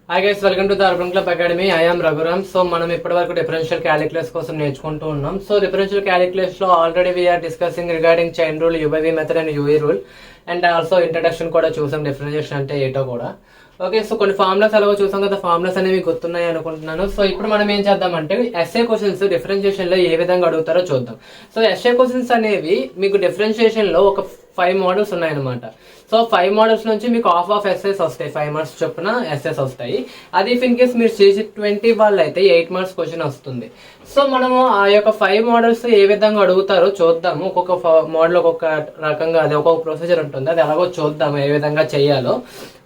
Hi guys, welcome to the urban club academy. I am Raghuram. So మనం ఇప్పటివరకు differential calculus కోసం నేర్చుకుంటూ ఉన్నాం. సో డిఫరెన్షియల్ క్యాలిక్యులస్ లో already we are discussing regarding chain rule, u by v method and u e rule, and also introduction కూడా చూసాం, differentiation అంటే ఏటో కూడా. ఓకే, సో కొన్ని ఫార్ములాస్ ఎలాగో చూసాం కదా, ఫార్ములాస్ అనేవి గుర్తున్నాయి అనుకుంటున్నాను. సో ఇప్పుడు మనం ఏం చేద్దామంటే ఎస్ఏ క్వశ్చన్స్ డిఫరెన్షియేషన్ లో ఏ విధంగా అడుగుతారో చూద్దాం. సో ఎస్ఏ క్వశ్చన్స్ అనేవి మీకు డిఫరెన్షియేషన్ లో ఒక 5 మోడల్స్ ఉన్నాయన్నమాట. సో 5 మోడల్స్ నుంచి మీకు ఆఫ్ ఎస్ఎస్ వస్తాయి, 5 మార్క్స్ చొప్పున ఎస్ఎస్ వస్తాయి. అది ఇఫ్ ఇన్ కేస్ మీరు CG20 వాళ్ళు అయితే 8 మార్క్స్ క్వశ్చన్ వస్తుంది. సో మనము ఆ యొక్క 5 మోడల్స్ ఏ విధంగా అడుగుతారో చూద్దాము. ఒక్కొక్క మోడల్ ఒక్కొక్క రకంగా, అది ఒక్కొక్క ప్రొసీజర్ ఉంటుంది, అది ఎలాగో చూద్దాము ఏ విధంగా చేయాలో.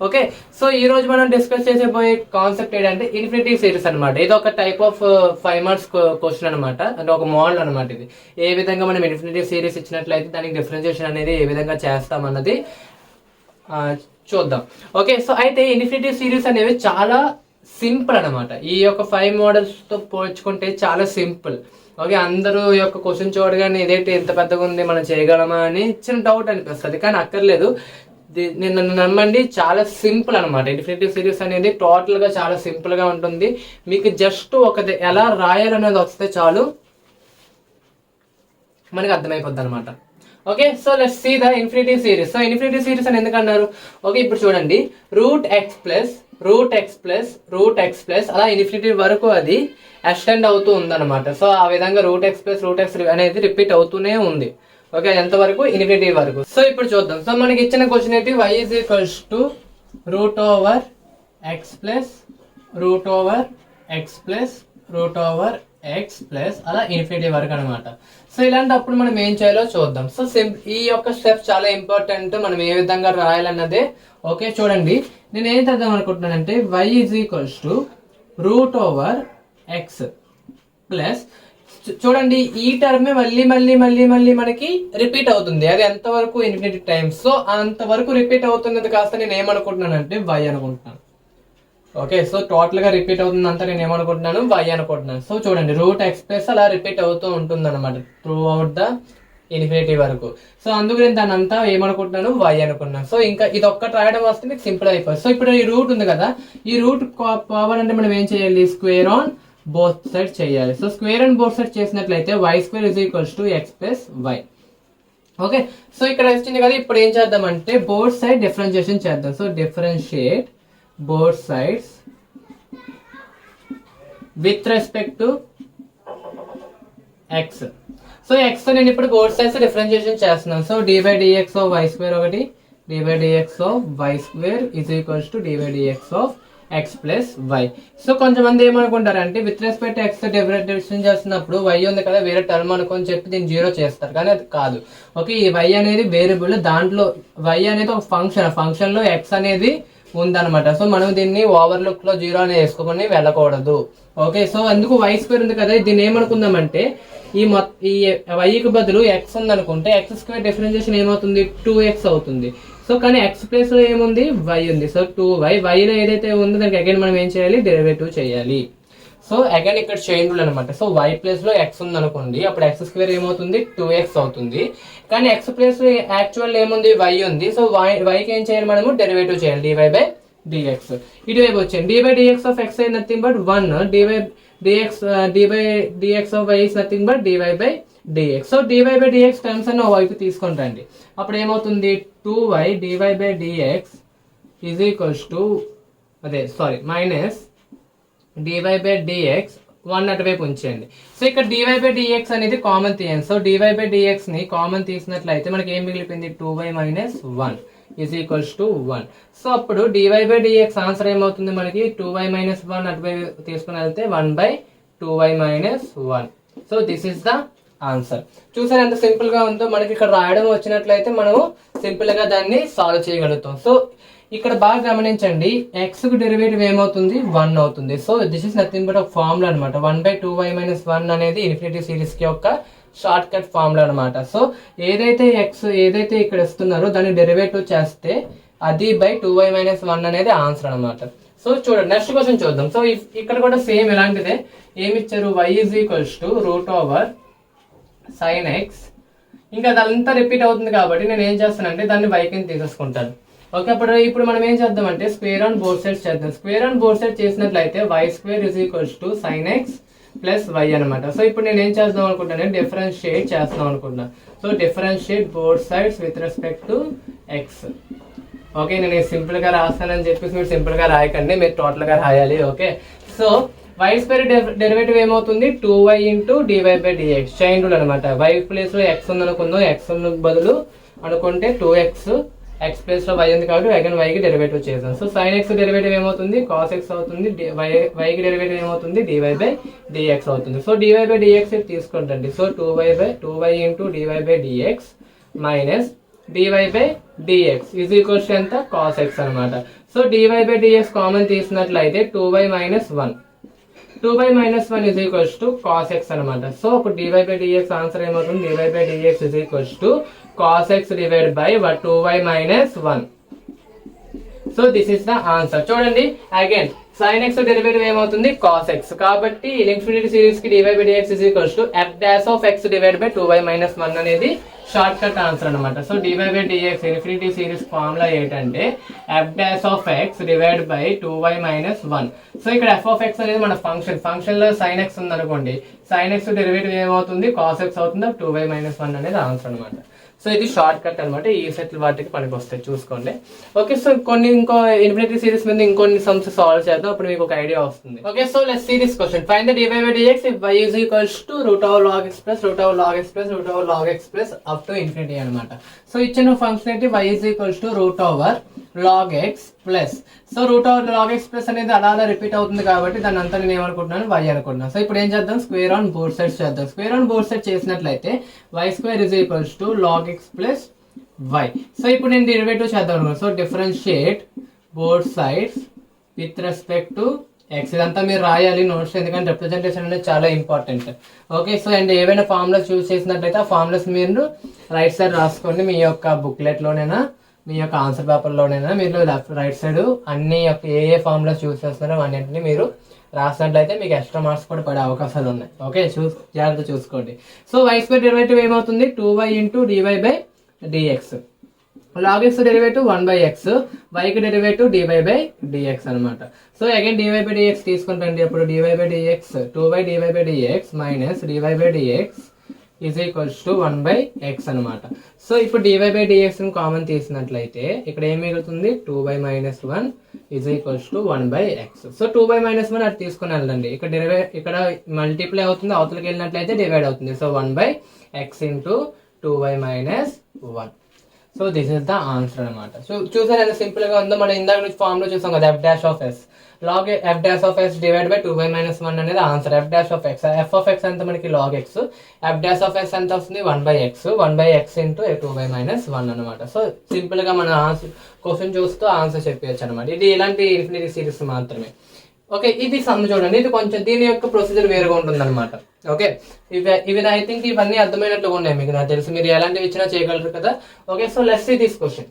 ఓకే, సో ఈ రోజు మనం డిస్కస్ చేసేపోయే కాన్సెప్ట్ ఏంటంటే ఇన్ఫినిటీ సిరీస్ అనమాట. ఇది ఒక టైప్ ఆఫ్ 5 మార్క్స్ క్వశ్చన్ అనమాట, అంటే ఒక మోడల్ అనమాట. ఇది ఏ విధంగా మనం ఇన్ఫినిటీ సిరీస్ ఇచ్చినట్లయితే దానికి డిఫరెన్షియేషన్ అనేది ఏ విధంగా చేస్తామన్నది చూద్దాం. ఓకే, సో అయితే ఇన్ఫినిటీ సిరీస్ అనేవి చాలా సింపుల్ అనమాట. ఈ యొక్క 5 మోడల్స్ తో పోల్చుకుంటే చాలా సింపుల్. ఓకే, అందరూ ఈ యొక్క క్వశ్చన్ చూడగానే ఇదేంటి ఎంత పెద్దగా ఉంది, మనం చేయగలమా అని చిన్న డౌట్ అనిపిస్తుంది, కానీ అక్కర్లేదు. నన్ను నమ్మండి, చాలా సింపుల్ అనమాట. ఇన్ఫినిటీ సిరీస్ అనేది టోటల్ గా చాలా సింపుల్ గా ఉంటుంది. మీకు జస్ట్ ఒకటి ఎలా రాయాలనేది వస్తే చాలు, మనకి అర్థమైపోద్ది అనమాట. Okay, so let's see the infinity series. So infinity series అని ఎందుకు అన్నారు? ఓకే, ఇప్పుడు చూడండి, రూట్ ఎక్స్ ప్లస్ అలా ఇన్ఫినిటీ వరకు అది ఎక్స్టెండ్ అవుతూ ఉందన్నమాట. సో ఆ విధంగా రూట్ ఎక్స్ అనేది రిపీట్ అవుతూనే ఉంది. ఓకే, ఎంత వరకు? ఇన్ఫినిటీ వరకు. సో ఇప్పుడు చూద్దాం. సో మనకి ఇచ్చిన క్వశ్చన్ ఏంటి? y is equals to root over X plus అలా ఇన్ఫినిటీ వరకు అనమాట. సో ఇలాంటప్పుడు మనం ఏం చేయాలో చూద్దాం. సో ఈ యొక్క స్టెప్ చాలా ఇంపార్టెంట్, మనం ఏ విధంగా రాయాలన్నదే. ఓకే, చూడండి, నేను ఏం చేద్దాం అనుకుంటున్నానంటే y is equals to root over X plus, చూడండి ఈ టర్మ్ మళ్ళీ మనకి రిపీట్ అవుతుంది. అది ఎంతవరకు? Infinity times. సో అంతవరకు రిపీట్ అవుతున్నది కాస్త నేను ఏమనుకుంటున్నానంటే y అనుకుంటున్నాను. ఓకే, సో టోటల్ గా రిపీట్ అవుతుంది అంతా నేను ఏమనుకుంటున్నాను? y అనుకుంటున్నాను. సో చూడండి, రూట్ ఎక్స్ ప్లస్ అలా రిపీట్ అవుతూ ఉంటుంది అనమాట త్రూ అవుట్ ద ఇన్ఫినిటీ వరకు. సో అందుకు నేను దాని అంతా ఏమనుకుంటున్నాను? y అనుకున్నాను. సో ఇంకా ఇది ఒక్కటి రాయడం వస్తే మీకు సింపుల్ అయిపోతుంది. సో ఇప్పుడు ఈ రూట్ ఉంది కదా, ఈ రూట్ పోవాలంటే మనం ఏం చేయాలి? స్క్వేర్ ఆన్ బోత్ సైడ్ చేయాలి. So square and both side చేసినట్లయితే y² is equals to x plus y. Okay, so ఇక్కడ వచ్చింది కదా, ఇప్పుడు ఏం చేద్దామంటే బోత్ సైడ్ డిఫరెన్షియేషన్ చేద్దాం. So differentiate both sides with respect to x. So x నేను ఇప్పుడు both sides డిఫరెన్షియేషన్ చేస్తున్నాను. So d by dx of y² ఒకటి, d by dx of y² is equals to d by dx of x plus y. So కొంతమంది ఏమనుకుంటారంటే with respect to x differentiation చేస్తున్నప్పుడు y ఉంది కదా వేరే term అనుకొని చెప్పి దీన్ని 0 చేస్తారు, కానీ అది కాదు. ఓకే, ఈ y అనేది వేరియబుల్, దాంట్లో y అనేది ఒక ఫంక్షన్ లో x అనేది ఉందన్నమాట. సో మనం దీన్ని ఓవర్లుక్ లో 0 అని వేసుకొని వెళ్ళకూడదు. ఓకే, సో అందుకు y² ఉంది కదా, దీన్ని ఏమనుకుందామంటే ఈ y కి బదులు x ఉంది అనుకుంటే x² డిఫరెన్షియేషన్ ఏమవుతుంది? 2x అవుతుంది. సో కానీ x ప్లేస్ లో ఏముంది? y ఉంది. సో 2y, y లో ఏదైతే ఉందో దానికి అగైన్ మనం ఏం చేయాలి? డెరివేటివ్ చేయాలి. సో అగైన్ ఇక్కడ చైన్ రూల్ అనమాట. సో y ప్లేస్ లో x ఉంది అనుకోండి, అప్పుడు x² ఏమవుతుంది? 2x అవుతుంది. కానీ x ప్లేస్ లో యాక్చువల్ ఏముంది? y ఉంది. సో y కి ఏం చేయాలి? మనము డెరివేటివ్ చేయాలి, dy బై dx. ఇటువైపు వచ్చాను, dy by dx of x is nothing but 1, dy by dx of y is nothing but dy by dx. So dy by dx terms అన్ని వైపు తీసుకొని రండి, అప్పుడు ఏమవుతుంది? 2y dy by dx is equals to minus dy by dx 1 అటువైపు ఉంచేయండి. So ఇక్కడ dy by dx అనేది common తీయండి. సో dy బై dx ని కామన్ తీసినట్లయితే మనకి ఏం మిగిలిపోయింది? 2y minus 1 is equals to 1. So అప్పుడు dy బై dx ఆన్సర్ ఏమవుతుంది మనకి? 2y మైనస్ 1 అటువైపు తీసుకుని వెళ్తే 1 by 2y minus 1. So this is the answer. చూసారు ఎంత సింపుల్ గా ఉందో? మనకి ఇక్కడ రాయడం వచ్చినట్లయితే మనము సింపుల్ గా దాన్ని సాల్వ్ చేయగలుగుతాం. సో ఇక్కడ బాగా గమనించండి, x కు డెరివేటివ్ ఏమవుతుంది? 1 అవుతుంది. So this is nothing but ఒక ఫార్ములా అనమాట. 1 బై 2y మైనస్ 1 అనేది ఇన్ఫినిటీ సిరీస్ కి యొక్క షార్ట్ కట్ ఫార్ములా అనమాట. సో ఏదైతే ఏదైతే ఇక్కడ ఇస్తున్నారో దాన్ని డెరివేటివ్ చేస్తే అది బై 2y మైనస్ 1 అనేది ఆన్సర్ అనమాట. సో చూడండి, నెక్స్ట్ క్వశ్చన్ చూద్దాం. సో ఇక్కడ కూడా సేమ్ ఇలాంటిదే. ఏమి ఇచ్చారు? y is equals to root over sine x. ఇంకా అదంతా రిపీట్ అవుతుంది కాబట్టి నేను ఏం చేస్తానంటే దాన్ని y కింద తీసేసుకుంటాను. ఓకే, ఇప్పుడు మనం ఏం చేద్దాం అంటే స్క్వేర్ ఆన్ బోత్ సైడ్స్ చేద్దాం. స్క్వేర్ ఆన్ బోత్ సైడ్ చేసినట్లయితే y square is equals to sine x plus y అనమాట. సో ఇప్పుడు నేను ఏం చేద్దాం అనుకుంటాను, డిఫరెన్షియేట్ చేస్తాం అనుకుంటున్నా. So differentiate both sides with respect to x. Okay, నేను సింపుల్ గా రాస్తానని చెప్పేసి మీరు సింపుల్ గా రాయకండి, మీరు టోటల్ గా రాయాలి. Okay, so y square derivative ఏమవుతుంది, 2y into dy by dx. Chain rule అనమాట. వై ప్లేస్ లో ఎక్స్ ఉంది అనుకుందాం, ఎక్స్ బదులు అనుకుంటే 2x, ఎక్స్ ప్లేస్ లో వై ఉంది కాబట్టి అగైన్ y కి డెరివేటివ్ చేద్దాం. సో సైన్ ఎక్స్ డెరివేటివ్ ఏమవుతుంది, కాస్ ఎక్స్ అవుతుంది. y కి డెరివేటివ్ ఏమవుతుంది, డివై బై డిఎక్స్ అవుతుంది. సో డివై బై డిఎక్స్ తీసుకుంటండి. So 2y into dy by dx minus dy by dx is equals ఎంత, కాస్ ఎక్స్ అనమాట. So dy by dx common తీసినట్లయితే 2y minus 1, 2y minus 1 is equals to cos x అనమాట. So ఇప్పుడు dy by dx answer ఏమవుతుంది, dy by dx is equals to cos x divide by 2y minus 1. So this is the answer. చూడండి again sin x derivative ఏమవుతుంది, cos x. కాబట్టి infinity series కి dy by dx is equals to f dash of x divide by 2y minus 1 అనేది shortcut answer అనమాట. So dy by dx infinity series formula ఏంటంటే f dash of x divide by 2y minus 1. So ఇక్కడ f of x అనేది మన function లో sin x ఉంది అనుకోండి, sin x derivative ఏమవుతుంది, కాస్ x అవుతుంది. 2y మైనస్ 1 అనేది ఆన్సర్ అనమాట. సో ఇది షార్ట్ కట్ అనమాట. ఈ సెట్ వాటికి పనికి వస్తాయి, చూసుకోండి. ఓకే, సో ఇంకో ఇన్ఫినిటీ సిరీస్ మీద ఇంకొన్ని సమ్స్ సాల్వ్ చేద్దాం, అప్పుడు మీకు ఒక ఐడియా వస్తుంది. Okay, so let's see this question. Find the dy by dx if y is equals to root over log x plus root over log x plus root over log x plus up to infinity అనమాట. So ఇచ్చిన function ఏంటి, y is equals to root over log x plus. So root over log x plus అనేది అలా repeat అవుతుంది కాబట్టి దాని అంతా నేను ఏమనుకుంటున్నాను, y అనుకుంటున్నాను. సో ఇప్పుడు ఏం చేద్దాం, స్క్వేర్ ఆన్ బోత్ సైడ్స్ చేద్దాం. స్క్వేర్ ఆన్ బోత్ సైడ్ చేసినట్లయితే y square is equals to log x plus y. So ఇప్పుడు నేను డెరివేటివ్ చేద్దాం అనుకున్నాను. So differentiate both sides with respect to X. ఇదంతా మీరు రాయాలి నోట్స్, ఎందుకంటే రిప్రజెంటేషన్ అనేది చాలా ఇంపార్టెంట్. ఓకే, సో అండ్ ఏవైనా ఫార్ములాస్ చూస్ చేసినట్లయితే ఆ ఫార్ములాస్ మీరు రైట్ సైడ్ రాసుకోండి. మీ యొక్క బుక్లెట్ లోనైనా మీ యొక్క ఆన్సర్ పేపర్ లోనైనా మీరు రైట్ సైడ్ అన్ని ఏ ఫార్ములాస్ చూస్ చేస్తున్నారో అన్నింటినీ మీరు రాసినట్లయితే మీకు ఎక్స్ట్రా మార్క్స్ కూడా పడే అవకాశాలు ఉన్నాయి. ఓకే, జాగ్రత్త చూసుకోండి. సో వై స్క్వేర్ డెరివేటివ్ ఏమవుతుంది, 2y into dy by dx. log x derivative 1/x, y కి డెరివేటివ్ dy బై dx అనమాట. So again dy by dx తీసుకుంటండి. అప్పుడు dy by dx 2y dy by dx minus dy by dx is equals to 1/x అనమాట. So ఇప్పుడు dy by dx ని common తీసినట్లయితే ఇక్కడ ఏం మిగులుతుంది, 2y minus 1 is equals to 1/x. So 2y minus 1 అది తీసుకుని వెళ్ళండి. ఇక్కడ మల్టిప్లై అవుతుంది, అవతలకి వెళ్ళినట్లయితే డివైడ్ అవుతుంది. So 1/x into 2y minus 1. So this is the answer అనమాట. సో చూసారు ఎంత సింపుల్ గా ఉందో. మనం ఇందాక నుంచి ఫార్మ్ లో చూసాం కదా, f dash of s log f dash of s divide by 2y minus 1 అనేది answer. f dash of x, f of x ఎంత మనకి log x, f dash of s ఎంత వస్తుంది, 1/x ఇంటూ 2y మైనస్ 1 అనమాట. So simple గా మన answer question చూస్తూ answer చెప్పవచ్చు అనమాట. ఇది ఇలాంటి ఇన్ఫినిటీ సిరీస్ మాత్రమే. ఓకే, ఇది సమ్ చూడండి, ఇది కొంచెం దీని యొక్క ప్రొసీజర్ వేరుగా ఉంటుంది అనమాట. ఓకే, ఇవి ఐ థింక్ ఇవన్నీ అర్థమైనట్లుగా ఉన్నాయి మీకు, నాకు తెలుసు మీరు ఎలాంటివి ఇచ్చినా చేయగలరు కదా. Okay, so let's see this question.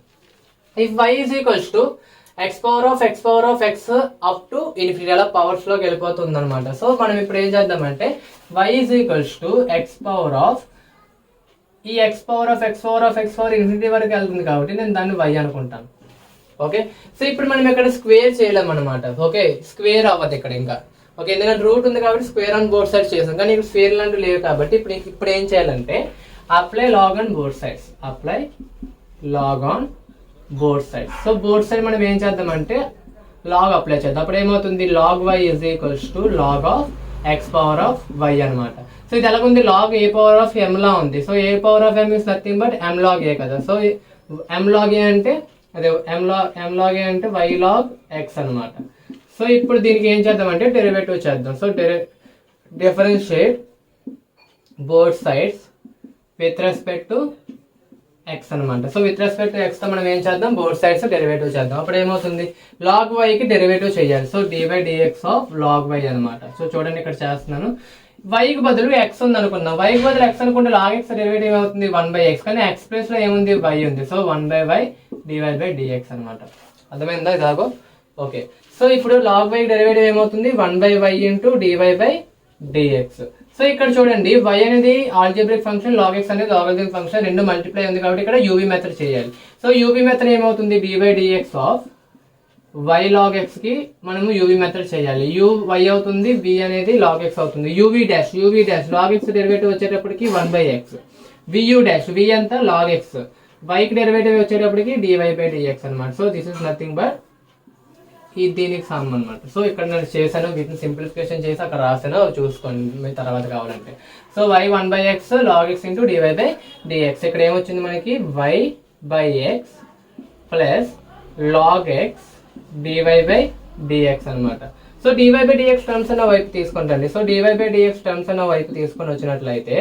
If y is equals to x power of x up to infinity, అలా పవర్స్ లోకి వెళ్ళిపోతుంది అనమాట. సో మనం ఇప్పుడు ఏం చేద్దామంటే y is equals to x power of infinity వరకు వెళ్తుంది కాబట్టి నేను దాన్ని y అనుకుంటాను. ఓకే, సో ఇప్పుడు మనం ఇక్కడ స్క్వేర్ చేయలేం అనమాట. ఓకే, స్క్వేర్ అవ్వదు ఇక్కడ ఇంకా. ఓకే, ఎందుకంటే రూట్ ఉంది కాబట్టి స్క్వేర్ ఆన్ బోత్ సైడ్స్ చేసాం, కానీ ఇక్కడ స్క్వేర్ లాంటివి లేవు కాబట్టి ఇప్పుడు ఏం చేయాలంటే apply log on both sides, apply log on both sides. So both side మనం ఏం చేద్దామంటే లాగ్ అప్లై చేద్దాం. అప్పుడు ఏమవుతుంది, log y is equals to log of x power of y అనమాట. సో ఇది ఎలాగుంది, log a power of m లా ఉంది. So a power of m is nothing but m log a కదా. సో m log a అంటే అదే m log a అంటే y log x అనమాట. సో ఇప్పుడు దీనికి ఏం చేద్దామంటే డెరివేటివ్ చేద్దాం. So differentiate both sides with respect to x అనమాట. So with respect to x తో మనం ఏం చేద్దాం, బోత్ సైడ్స్ డెరివేటివ్ చేద్దాం. అప్పుడు ఏమవుతుంది, log y కి డెరివేటివ్ చేయాలి. So dy dx of log y అనమాట. సో చూడండి ఇక్కడ చేస్తున్నాను. y కి బదులు x ఉంది అనుకుందాం. y కి బదులు x అనుకుంటే log x డెరివేటివ్ ఏమవుతుంది, 1/x. కానీ x ప్లేస్ లో ఏముంది, y ఉంది. So 1/y dy by dx అనమాట. అర్థమైందా ఇలాగో. ఓకే, సో ఇప్పుడు log y డెరివేటివ్ ఏమవుతుంది, 1/y into dy by dx. So ఇక్కడ చూడండి y అనేది ఆల్జీబ్రిక్ ఫంక్షన్, log x అనేది లాగరిథమిక్ ఫంక్షన్, రెండు మల్టిప్లై ఉంది కాబట్టి ఇక్కడ uv మెథడ్ చేయాలి. సో uv మెథడ్ ఏమవుతుంది, d/dx of y log x కి మనము uv మెథడ్ చేయాలి. y అవుతుంది, v అనేది log x అవుతుంది. uv dash log x derivative వచ్చేటప్పటికి 1/x, vu డాష్ v అంతా log x, y కి డెరివేటివ్ వచ్చేటప్పటికి dy/dx అన్నమాట. So this is nothing but ఈ దీనికి సమ్ అనమాట. సో ఇక్కడ నేను చేశాను, వీటిని సింప్లిఫికేషన్ చేసి అక్కడ రాసాను, చూసుకోండి మీ తర్వాత కావాలంటే. So y 1/x log x into dy/dx. ఇక్కడ ఏమొచ్చింది మనకి y/x plus log x dy/dx అనమాట. సో dy/dx టర్మ్స్ అన్న వైపు తీసుకుంటండి. సో dy/dx టర్మ్స్ అన్న వైపు తీసుకొని వచ్చినట్లయితే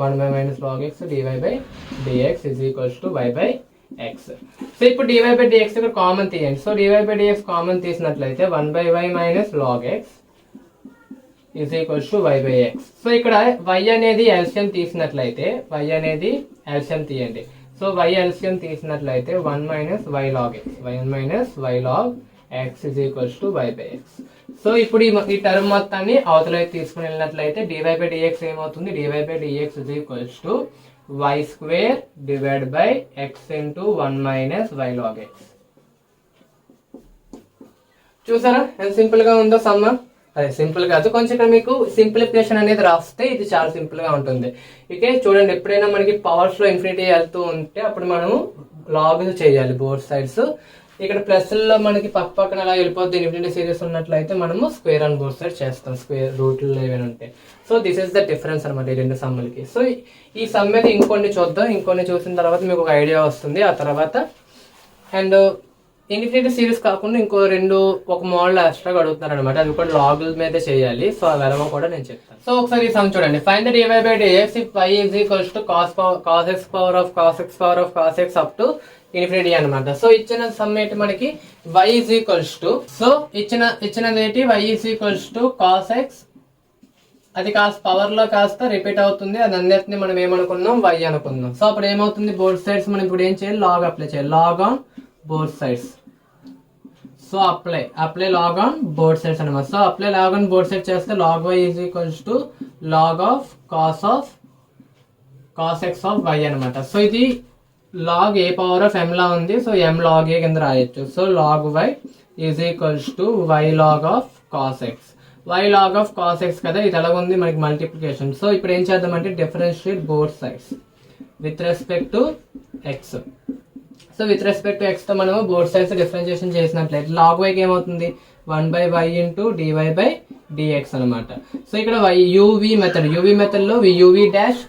1 - log x dy/dx is equals to y/x. So ఇప్పుడు dy/dx ఇక్కడ కామన్ తీయండి. సో dy/dx కామన్ తీసినట్లయితే 1/y minus log x is equals to y/x. So ఇక్కడ y అనేది ఎల్సిఎం తీసినట్లయితే y అనేది ఎల్సిఎం తీయండి. సో y ఎల్సిఎం తీసినట్లయితే 1 - y log x, 1 - y log x is equals to y/x. So ఇప్పుడు ఈ టర్మ్ మొత్తాన్ని అవతలకి తీసుకుని వెళ్ళినట్లయితే dy/dx ఏమవుతుంది, dy/dx is equals to y square divided by x into 1 - y log x. చూసారా ఎంత సింపుల్ గా ఉందో సమ్మ. అదే సింపుల్ కాదు, కొంచెం ఇక్కడ మీకు సింప్లిఫికేషన్ అనేది రాస్తే ఇది చాలా సింపుల్ గా ఉంటుంది. ఓకే చూడండి, ఎప్పుడైనా మనకి పవర్స్ లో ఇన్ఫినిటీ వెళ్తూ ఉంటే అప్పుడు మనము లాగ్ చేయాలి బోత్ సైడ్స్. ఇక్కడ ప్లస్ లో మనకి పక్కన అలా వెళ్ళిపోద్ది ఇన్ఫినిటీ సిరీస్ ఉన్నట్లయితే మనము స్క్వేర్ ఆన్ బోత్ సైడ్ చేస్తాం, స్క్వేర్ రూట్లు ఏమైనా ఉంటాయి. So this is the difference అనమాట ఈ రెండు సమ్ములకి. సో ఈ సమ్ మీద ఇంకొన్ని చూద్దాం, ఇంకొన్ని చూసిన తర్వాత మీకు ఒక ఐడియా వస్తుంది. ఆ తర్వాత అండ్ ఇన్ఫినిటీ సిరీస్ కాకుండా ఇంకో రెండు ఒక మోడల్ ఎక్స్ట్రాగా అడుగుతున్నారు అనమాట, అది కూడా లాగుల మీద చేయాలి. సో అవి ఎలా కూడా నేను చెప్తాను. సో ఒకసారి ఈ సమ్ చూడండి, find the dy/dx if y is equals to cos x power of cos x power of cos x up to infinity అనమాట. సో ఇచ్చిన సమ్ ఏంటి మనకి y is equals to, so ఇచ్చినది ఏంటి y is equals to cos x, అది కాస్త power లో కాస్త రిపీట్ అవుతుంది, అది అన్నిటిని మనం ఏమనుకున్నాం y అనుకుందాం. సో అప్పుడు ఏమవుతుంది, బోత్ సైడ్స్ మనం ఇప్పుడు ఏం చేయాలి, లాగ్ అప్లై చేయాలి, log on both sides. So apply log on both sides అనమాట. So apply log on both sides చేస్తే log y is equals to log of cos x of y అనమాట. So ఇది log a power of m లా ఉంది, so m log a కింద రాయొచ్చు. So log y is equals to y log of cos x, y log of cos x కదా, ఇది ఎలా ఉంది మనకి మల్టిప్లికేషన్. సో ఇప్పుడు ఏం చేద్దామంటే differentiate both sides with respect to x. So with respect to x తో మనము బోత్ సైడ్స్ డిఫరెన్షియేషన్ చేసినట్లయితే log y కి ఏమవుతుంది 1/y into dy/dx అనమాట. సో ఇక్కడ uv మెథడ్ లో uv dash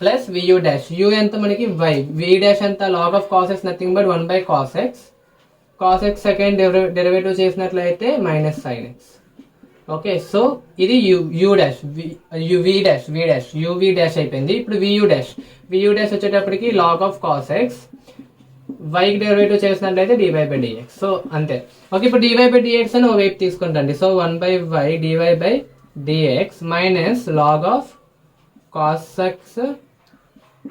plus vu dash, u ఎంత మనకి y, v డాష్ ఎంత log of cos x nothing but 1/cos x, cos x second derivative చేసినట్లయితే minus sin x. Okay so ఇది u dash v dash uv dash అయిపోయింది. ఇప్పుడు vu dash వచ్చేటప్పటికి log of cos x, y కి derivative చేసినట్లయితే dy/dx. So అంతే. Okay ఇప్పుడు dy/dx అని ఒక వైపు తీసుకుంటండి. So 1/y dy/dx minus log of cos x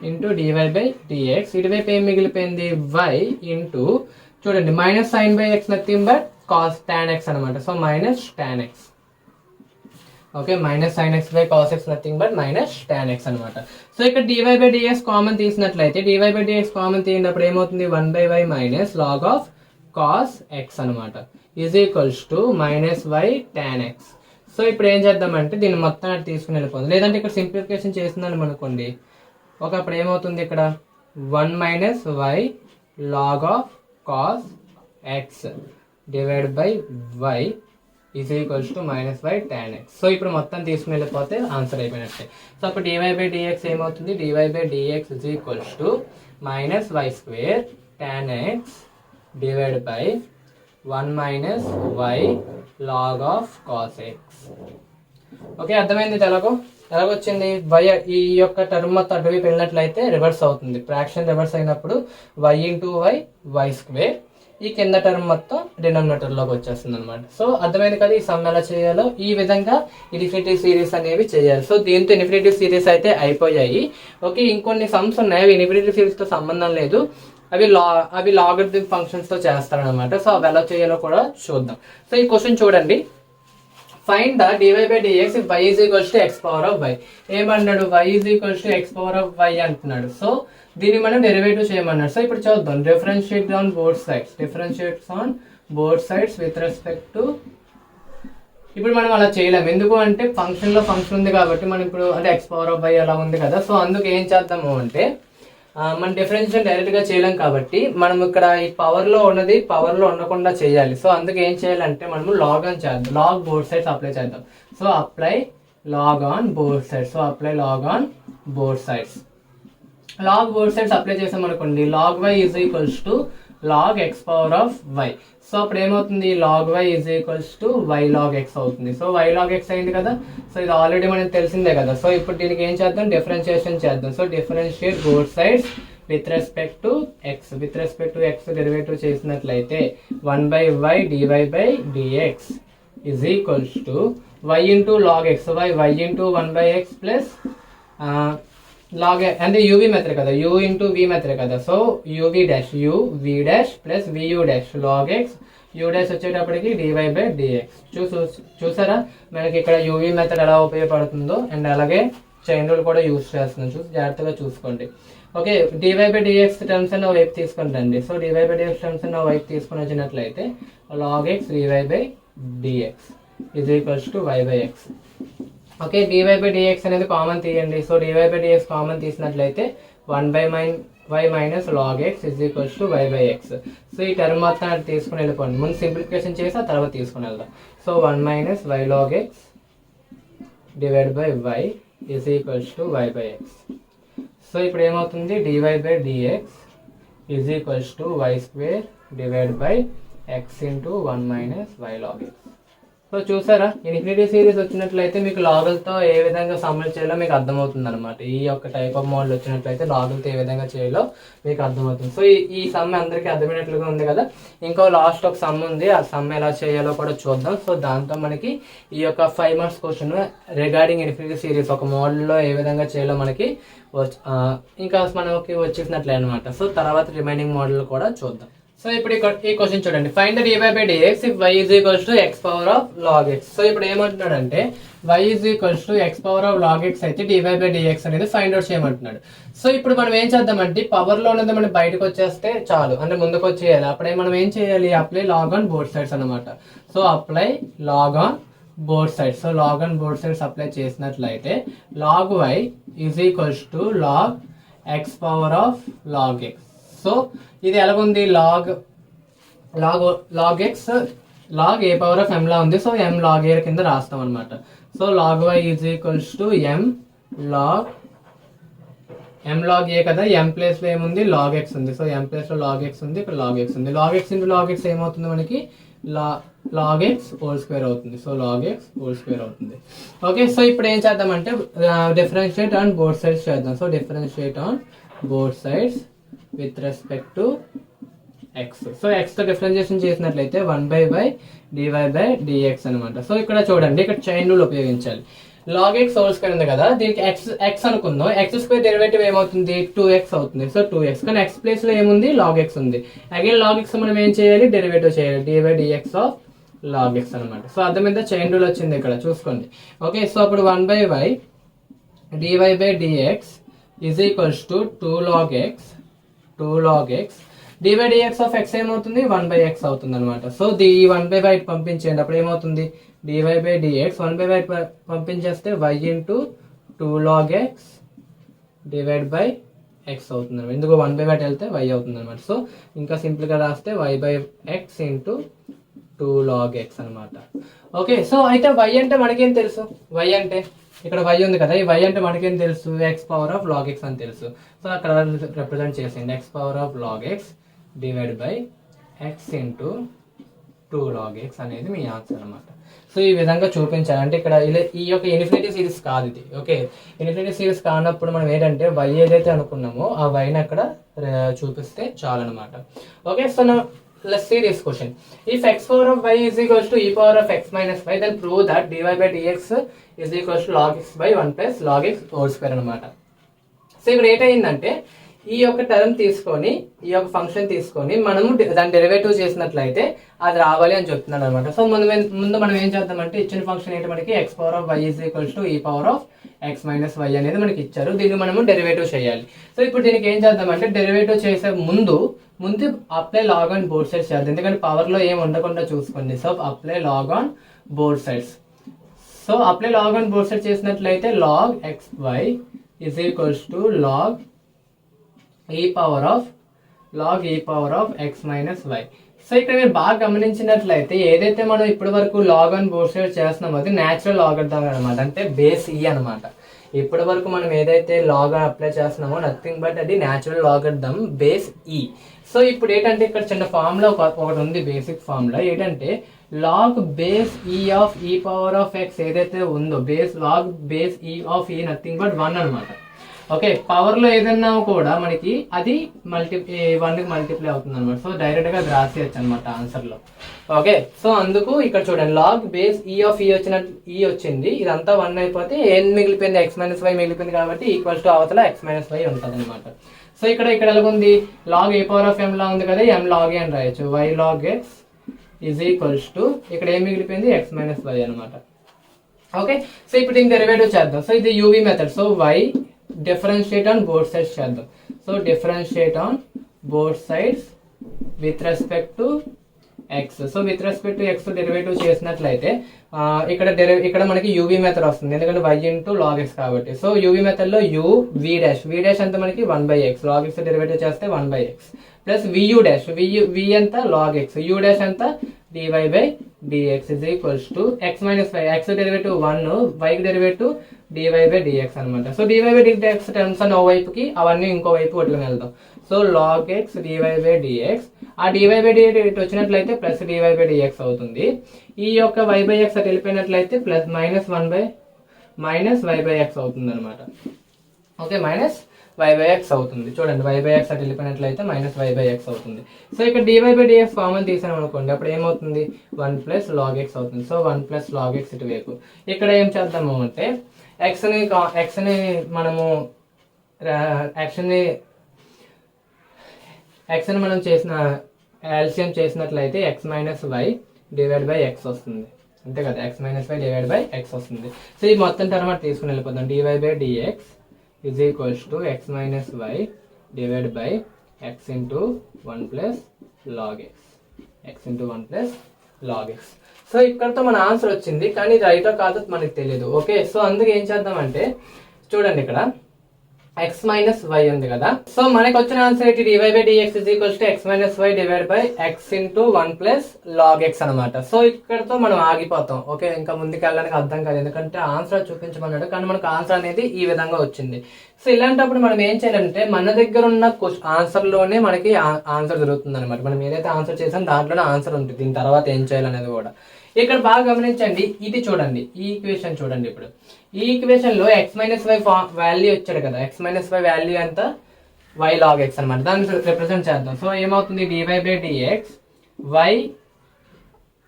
into dy/dx. ఇటువైపు ఏం మిగిలిపోయింది y ఇంటూ చూడండి minus sin by x nothing but cos tan x అనమాట. So minus tan x. Okay minus sin x by cos x nothing but minus tan x అనమాట. So ఇక్కడ dy/dx common తీసినట్లయితే dy/dx common తీసినప్పుడు ఏమవుతుంది 1/y మైనస్ log of cos x అనమాట is equals to minus y tan x. So ఇప్పుడు ఏం చేద్దామంటే దీన్ని మొత్తం అటు తీసుకుని వెళ్ళిపోతుంది, లేదంటే ఇక్కడ సింప్లిఫికేషన్ చేస్తున్నాను అనుకోండి. అప్పుడు ఏమవుతుంది ఇక్కడ 1 - y log of cos x divided by y is equals to minus y tan x. So ఇప్పుడు మొత్తం తీసుకుని వెళ్ళిపోతే ఆన్సర్ అయిపోయినట్టే. సో అప్పుడు dy/dx ఏమవుతుంది, dy/dx is equals to minus y square tan x divided by 1 - y log of cos x. Okay అర్థమైంది. ఎలాగొచ్చింది y ఈ యొక్క టర్మ్ మొత్తం అటువైపు వెళ్ళినట్లయితే రివర్స్ అవుతుంది, ఫ్రాక్షన్ రివర్స్ అయినప్పుడు y ఇంటూ y స్క్వేర్, ఈ కింద టర్మ్ మొత్తం డినామినేటర్ లోకి వచ్చేస్తుంది అనమాట. సో అర్థమైంది కదా ఈ సమ్ ఎలా చేయాలో. ఈ విధంగా ఇన్ఫినిటీ సిరీస్ అనేవి చేయాలి. సో దీంతో ఇన్ఫినిటీ సిరీస్ అయితే అయిపోయాయి. ఓకే ఇంకొన్ని సమ్స్ ఉన్నాయి, అవి ఇన్ఫినిటీ సిరీస్ తో సంబంధం లేదు, అవి లాగరిథమిక్ ఫంక్షన్స్ తో చేస్తారనమాట. సో అవి ఎలా చేయాలో కూడా చూద్దాం. సో ఈ క్వశ్చన్ చూడండి, find the dy by dx if y is equals to x power of y. ఏమన్నాడు, y is equals to x power of y అంటున్నాడు. సో దీన్ని మనం డెరివేటివ్ చేయమన్నాడు. సో ఇప్పుడు చూద్దాం, differentiate on both sides, differentiates on both sides with respect to. ఇప్పుడు మనం అలా చేయలేము, ఎందుకు అంటే ఫంక్షన్లో ఫంక్షన్ ఉంది కాబట్టి మనం ఇప్పుడు అంటే ఎక్స్ పవర్ ఆఫ్ వై అలా ఉంది కదా. సో అందుకు ఏం చేద్దాము అంటే మనం డిఫరెన్షియేషన్ డైరెక్ట్గా చేయలేం కాబట్టి మనం ఇక్కడ ఈ పవర్లో ఉన్నది పవర్లో ఉండకుండా చేయాలి. సో అందుకు ఏం చేయాలంటే మనము లాగ్ ఆన్ చేద్దాం, లాగ్ బోత్ సైడ్స్ అప్లై చేద్దాం. So apply log on both sides. So apply log on both sides. Log both sides apply చేసాం అనుకోండి, log y is equals to log x power of y. So అప్పుడు ఏమవుతుంది, log y is equals to y log x అవుతుంది. So y log x అయింది కదా. So ఇది already మనకి తెలిసిందే కదా. సో ఇప్పుడు దీనికి ఏం చేద్దాం, డిఫరెన్షియేషన్ చేద్దాం. So differentiate both sides with respect to x. With respect to x derivative చేసినట్లయితే 1/y dy by dx is equals to y into log x y into 1/x plus log అంటే uv method కదా, u into v method కదా. So uv dash v dash plus vu dash log x u dash వచ్చేటప్పటికి dy by dx. చూసారా మనకి ఇక్కడ UV method ఎలా ఉపయోగపడుతుందో, and అలాగే చైన్ రూల్ కూడా యూస్ చేస్తున్నాం. జాగ్రత్తగా చూసుకోండి. Okay, dy by dx terms అన్న వైపు తీసుకొని రండి. So dy by dx terms అన్న వైపు తీసుకొని వచ్చినట్లయితే log x dy by dx is equals to y by x. Okay, dy by dx అనేది కామన్ తీయండి. So dy by dx common తీసినట్లయితే 1/y minus log x is equals to y by x. So ఈ term మొత్తం అది తీసుకుని వెళ్ళిపోండి. ముందు simplification చేసి ఆ తర్వాత తీసుకుని వెళ్దాం. So 1 minus y log x divide by y is equals to y by x. So ఇప్పుడు ఏమవుతుంది, dy by dx is equals to y square divide by x into 1 minus y log x. So చూసారా, infinity series వచ్చినట్లయితే మీకు లాగులతో ఏ విధంగా symbol చేయాలో మీకు అర్థమవుతుంది అనమాట. ఈ యొక్క టైప్ ఆఫ్ మోడల్ వచ్చినట్లయితే లాగులతో ఏ విధంగా చేయాలో మీకు అర్థమవుతుంది. సో ఈ సమ్ అందరికీ అర్థమైనట్లుగా ఉంది కదా. ఇంకో లాస్ట్ ఒక సమ్ ఉంది, ఆ సమ్ ఎలా చేయాలో కూడా చూద్దాం. సో దాంతో మనకి ఈ యొక్క 5 marks question regarding infinity series ఒక మోడల్లో ఏ విధంగా చేయాలో మనకి ఇంకా మనకి వచ్చేసినట్లే అనమాట. సో తర్వాత రిమైనింగ్ మోడల్ కూడా చూద్దాం. సో ఇప్పుడు ఈ క్వశ్చన్ చూడండి, find the dy by dx if y is equals to x power of log x. So ఇప్పుడు ఏమంటున్నాడంటే y is equals to x power of log x అయితే డివై బై డిఎక్స్ అనేది find out చేయమంటున్నాడు. So ఇప్పుడు మనం ఏం చేద్దామంటే power లో ఉన్నది మనం బయటకు వచ్చేస్తే చాలు, అంటే ముందుకు వచ్చేయాలి. అప్పుడే మనం ఏం చేయాలి, apply log on both sides అనమాట. So apply log on both sides. So log on both sides apply చేసినట్లయితే log y is equals to log x power of log x. So ఇది ఎలాగుంది, log x log a power of m లా ఉంది. So m log a కింద రాస్తాం అనమాట. So log y is equals to m log a కదా, m place లో ఏముంది లాగ్ ఎక్స్ ఉంది. సో ఎం ప్లేస్ లో లాగ్ ఎక్స్ ఉంది, ఇక్కడ లాగ్ ఎక్స్ ఉంది. Log x into log x ఏమవుతుంది మనకి, లాగ్ ఎక్స్ హోల్ స్క్వేర్ అవుతుంది. So log x whole square అవుతుంది. ఓకే, సో ఇప్పుడు ఏం చేద్దామంటే డిఫరెన్షియేట్ ఆన్ బోత్ సైడ్స్ చేద్దాం. So differentiate on both sides with respect to x. So x తో differentiation చేసినట్లయితే 1/y dy బై dx అనమాట. So ఇక్కడ చూడండి, ఇక్కడ చైన్ రూల్ ఉపయోగించాలి. లాగ్ ఎక్స్ హోల్ స్క్వేర్ ఉంది కదా, దీనికి ఎక్స్ అనుకుందాం. ఎక్స్ స్క్వేర్ డెరివేటివ్ ఏమవుతుంది, 2x అవుతుంది. సో 2x, కానీ ఎక్స్ ప్లేస్ లో ఏముంది, లాగ్ ఎక్స్ ఉంది. అగైన్ లాగ్ ఎక్స్ మనం ఏం చేయాలి, డెరివేటివ్ చేయాలి, dy by dx of log x అనమాట. సో అర్థమైందా, చైన్ రూల్ వచ్చింది ఇక్కడ చూసుకోండి. ఓకే, సో అప్పుడు 1/y dy by dx is equals to 2 log x dy by dx of x ఏమవుతుంది, 1/x అవుతుంది అనమాట. సో ఈ 1/y పంపించేయండి, అప్పుడు ఏమవుతుంది, dy by dx 1/y పంపించేస్తే y into 2 log x divide by x అవుతుంది అనమాట. ఎందుకు 1/y వెళ్తే y అవుతుంది అనమాట. సో ఇంకా సింపుల్ గా రాస్తే y by x into 2 log x అనమాట. ఓకే, సో అయితే y అంటే మనకేం తెలుసు, y అంటే ఇక్కడ y ఉంది కదా, ఈ y అంటే మనకేం తెలుసు, x power of log x అని తెలుసు. సో అక్కడ రిప్రజెంట్ చేసేయండి, x power of log x divide by x into 2 log x అనేది మీ ఆన్సర్ అనమాట. సో ఈ విధంగా చూపించాలి. అంటే ఇక్కడ ఈ యొక్క ఇన్ఫినిటీ సిరీస్ కాదు ఇది. ఓకే, ఇన్ఫినిటీ సిరీస్ కానప్పుడు మనం ఏంటంటే y ఏదైతే అనుకున్నామో ఆ yని అక్కడ చూపిస్తే చాలు అనమాట. Okay, so let's see this question. If x power of y is equals to e power of x minus y, then prove that dy by dx is equals to log x by 1 plus log x whole square అనమాట. So ఇప్పుడు ఏంటయిందంటే ఈ యొక్క term తీసుకొని ఈ యొక్క function తీసుకొని మనము దాని డెరివేటివ్ చేసినట్లయితే అది రావాలి అని చెప్తున్నాడు అనమాట. సో ముందు మనం ఏం చేద్దామంటే ఇచ్చిన ఫంక్షన్ ఏంటి మనకి x power of y is equals to e power of x minus y అనేది మనకి ఇచ్చారు. దీన్ని మనము డెరివేటివ్ చేయాలి. సో ఇప్పుడు దీనికి ఏం చేద్దామంటే డెరివేటివ్ చేసే ముందు apply log on both sides చేద్దాం, ఎందుకంటే పవర్ లో ఏం ఉండకుండా చూసుకోండి. So apply log on both sides. So apply log on both sides చేసినట్లయితే log xy is equals to log e power of x minus y. So ఇక్కడ మీరు బాగా గమనించినట్లయితే ఏదైతే మనం ఇప్పటి వరకు లాగ్ ఆన్ బోత్ సైడ్స్ చేస్తున్నామో అది న్యాచురల్ లాగర్థం అనమాట, అంటే బేస్ e అనమాట. ఇప్పటి వరకు మనం ఏదైతే లాగ్ అప్లై చేస్తున్నామో నథింగ్ బట్ అది natural logarithm base e. So ఇప్పుడు ఏంటంటే ఇక్కడ చిన్న ఫార్ములా ఒకటి ఉంది, బేసిక్ ఫార్ములా ఏంటంటే log base e of e power of x ఏదైతే ఉందో log base e of e nothing but 1 అనమాట. ఓకే, పవర్ లో ఏదన్నా కూడా మనకి అది 1కి మల్టిప్లై అవుతుంది అనమాట. సో డైరెక్ట్ గా అది రాసేయచ్చు అనమాట ఆన్సర్ లో. ఓకే, సో అందుకు ఇక్కడ చూడండి log base e of e వచ్చింది, ఇదంతా 1 అయిపోతే ఏం మిగిలిపోయింది, x మైనస్ y మిగిలిపోయింది, కాబట్టి ఈక్వల్స్ టు అవతల x మైనస్ y ఉంటుంది అనమాట. సో ఇక్కడ ఎలాగుంది, log a power of m లా ఉంది కదా, m log a అని రాయొచ్చు. y log x is equals to ఇక్కడ ఏం మిగిలిపోయింది, x మైనస్ y అనమాట. ఓకే, సో ఇప్పుడు దీనికి డెరివేటివ్ చేద్దాం. సో ఇది uv method. So y differentiate on both sides చేద్దాం. So differentiate on both sides with respect to x. So with respect to x derivative చేసినట్లయితే ఇక్కడ మనకి యూవీ మెథడ్ వస్తుంది, ఎందుకంటే y ఇంటూ లాగ్ ఎక్స్ కాబట్టి. So uv method లో u v dash అంతా మనకి 1/x, లాగ్ ఎక్స్ డెరివేటివ్ చేస్తే 1/x plus vu dash v అంతా లాగ్ ఎక్స్, u డాష్ అంతా dy/dx is equals to x minus y. x derivative 1, y derivative dy/dx అనమాట. So dy/dx terms అన్ని వైపుకి, అవన్నీ ఇంకో వైపు కొట్టుకుని వెళ్దాం. సో log x dy/dx, ఆ dy/dx వచ్చినట్లయితే ప్లస్ dy/dx అవుతుంది. ఈ యొక్క y/x అటు వెళ్ళిపోయినట్లయితే ప్లస్ మైనస్ y/x అవుతుంది అనమాట. ఓకే, మైనస్ y/x అవుతుంది. చూడండి y/x అటు వెళ్ళిపోయినట్లయితే మైనస్ y/x అవుతుంది. సో ఇక్కడ dy/dx కామన్ తీసాం అనుకోండి, అప్పుడు ఏమవుతుంది, 1 ప్లస్ లాగ్ ఎక్స్ అవుతుంది. సో 1 ప్లస్ లాగ్ ఎక్స్ ఇటువైపు. ఇక్కడ ఏం చేద్దాము అంటే xని మనము మనం చేసిన ఎల్సిఎం చేసినట్లయితే x minus y divide by x వస్తుంది, అంతే కదా, x minus y divide by x వస్తుంది. సో ఈ మొత్తం టర్మ్ తీసుకుని వెళ్ళిపోతాం. dy/dx is equals to x minus y divided by x into 1 plus log x. x into 1 plus log x. So ఇక్కడతో మన ఆన్సర్ వచ్చింది, కానీ ఇది రైటో కాదో మనకి తెలియదు. ఓకే, సో అందుకే ఏం చేద్దామంటే చూడండి ఇక్కడ x మైనస్ y ఉంది కదా. సో మనకి వచ్చిన ఆన్సర్ ఏంటి, dy/dx is equals to x minus y divided by x into 1 plus log x అనమాట. సో ఇక్కడతో మనం ఆగిపోతాం. ఓకే, ఇంకా ముందుకు వెళ్ళడానికి అర్థం కాదు, ఎందుకంటే ఆన్సర్ చూపించమన్నాడు, కానీ మనకు ఆన్సర్ అనేది ఈ విధంగా వచ్చింది. సో ఇలాంటప్పుడు మనం ఏం చేయాలంటే మన దగ్గర ఉన్న ఆన్సర్ లోనే మనకి ఆన్సర్ దొరుకుతుంది అనమాట. మనం ఏదైతే ఆన్సర్ చేసాం దాంట్లోనే ఆన్సర్ ఉంటుంది, దీని తర్వాత ఏం చేయాలనేది కూడా. ఇక్కడ బాగా గమనించండి, ఇది చూడండి, ఈ ఈక్వేషన్ చూడండి. ఇప్పుడు ఈ ఈక్వేషన్ లో x మైనస్ వై వాల్యూ వచ్చాడు కదా, x మైనస్ వై వాల్యూ ఎంత, y log x అనమాట. దాన్ని రిప్రజెంట్ చేద్దాం. సో ఏమవుతుంది, dy/dx y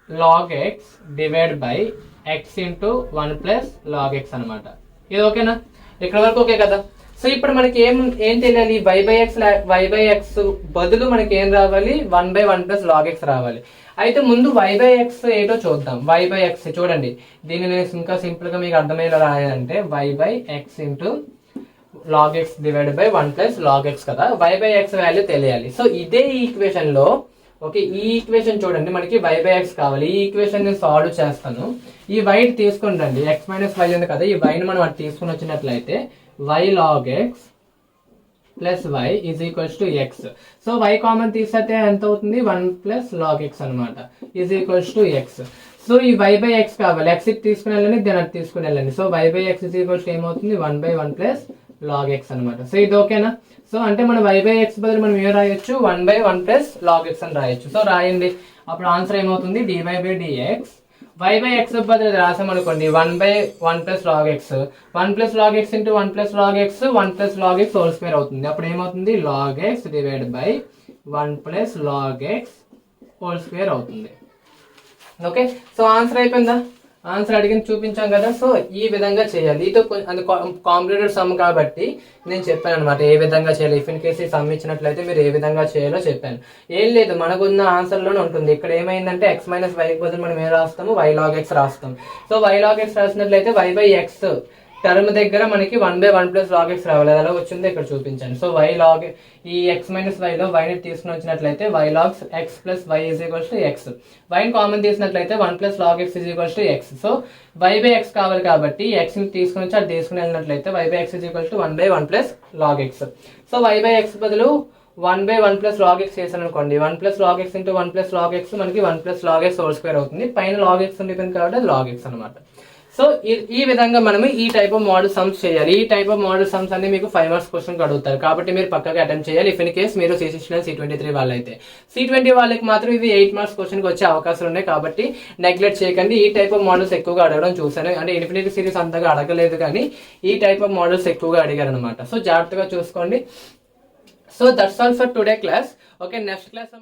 log x divide by x into 1 plus log x అనమాట. ఇది ఓకేనా, ఇక్కడ వరకు ఓకే కదా. సో ఇప్పుడు మనకి ఏం తెలియాలి, y/x బదులు మనకి ఏం రావాలి, 1/1 ప్లస్ log x రావాలి. అయితే ముందు y/x ఏటో చూద్దాం. y/x చూడండి, దీన్ని నేను ఇంకా సింపుల్ గా మీకు అర్థమయ్యేలా రాయాలంటే y/x into log x divide by 1 plus log x కదా, y/x వాల్యూ తెలియాలి. సో ఇదే ఈక్వేషన్ లో, ఓకే, ఈ ఈక్వేషన్ చూడండి మనకి y/x కావాలి. ఈ ఈక్వేషన్ నేను సాల్వ్ చేస్తాను. ఈ y తీసుకుని రండి, x మైనస్ y ఉంది కదా, ఈ y ని మనం అటు తీసుకుని వచ్చినట్లయితే y log x plus y is equals to x. So y common తీసేస్తే ఎంత అవుతుంది, 1 ప్లస్ log x అనమాట, is equals to x. So ఈ y/x కావాలి, x తీసుకుని వెళ్ళండి, దీని అటు తీసుకుని వెళ్ళండి. So y/x is equals to ఏమవుతుంది, 1/1 ప్లస్ log x అనమాట. సో ఇది ఓకేనా. సో అంటే మనం y/x బదులు మనం ఏం రాయొచ్చు, 1/1 ప్లస్ log x అని రాయొచ్చు. సో రాయండి, అప్పుడు ఆన్సర్ ఏమవుతుంది, dy/dx y/x బదులు రాసామనుకోండి 1/1 plus log x, 1 plus log x into 1 plus log x, 1 plus log x whole square అవుతుంది. అప్పుడు ఏమవుతుంది, log x divide by 1 plus log x whole square అవుతుంది. ఓకే, సో ఆన్సర్ అయిపోయిందా, answer అడిగింది చూపించాం కదా. సో ఈ విధంగా చేయాలి. ఇది అది కాంప్లికేటెడ్ సమ్ కాబట్టి నేను చెప్పాను అనమాట ఏ విధంగా చేయాలి. ఇఫ్ ఇన్ కేసు ఈ సమ్ ఇచ్చినట్లయితే మీరు ఏ విధంగా చేయాలో చెప్పాను. ఏం లేదు, మనకున్న ఆన్సర్లోనే ఉంటుంది. ఇక్కడ ఏమైందంటే ఎక్స్ మైనస్ వై బదులు మనం ఏం రాస్తాము, వై లాగ్ ఎక్స్ రాస్తాం. సో వై లాగ్ ఎక్స్ రాసినట్లయితే వై బై ఎక్స్ టర్మ్ దగ్గర మనకి 1/1 ప్లస్ లాగ్ ఎక్స్ రావాలి. అది ఎలా వచ్చిందో ఇక్కడ చూపించాను. సో వై లాగ్ ఈ ఎక్స్ మైనస్ వైలో వైని తీసుకుని వచ్చినట్లయితే y logs x plus y is equals to x. వైని కామన్ తీసినట్లయితే 1 plus log x is equals to x. So y by x కావాలి కాబట్టి ఎక్స్ ని తీసుకుని వచ్చి అది తీసుకుని వెళ్ళినట్లయితే y by x is equals to 1/1 plus log x. So y by x బదులు 1/1 ప్లస్ లాగ్ ఎక్స్ చేశాను అనుకోండి. 1 plus log x into 1 plus log x మనకి 1 plus log x whole square అవుతుంది. పైన లాగ్ ఎక్స్ ఉండిపోయింది కాబట్టి అది లాగ్ ఎక్స్ అనమాట. సో ఈ విధంగా మనం ఈ టైప్ ఆఫ్ మోడల్ సమ్స్ చేయాలి. ఈ టైప్ ఆఫ్ మోడల్ సమ్స్ అన్ని మీకు 5 మార్క్స్ క్వశ్చన్ అడుగుతారు కాబట్టి మీరు పక్కగా అటెంప్ట్ చేయాలి. ఇఫ్ ఇన్ కేస్ మీరు C16 C23 వాళ్ళైతే, C20 వాళ్ళకి మాత్రం ఇవి 8 మార్క్స్ క్వశ్చన్ వచ్చే అవకాశాలు ఉన్నాయి కాబట్టి నెగ్లెక్ట్ చేయకండి. ఈ టైప్ ఆఫ్ మోడల్స్ ఎక్కువగా అడగడం చూసాను. అంటే ఇన్ఫినిటీ సిరీస్ అంతగా అడగలేదు కానీ ఈ టైప్ ఆఫ్ మోడల్స్ ఎక్కువగా అడిగారు అనమాట. సో జాగ్రత్తగా చూసుకోండి. So that's all for today class. Okay, next class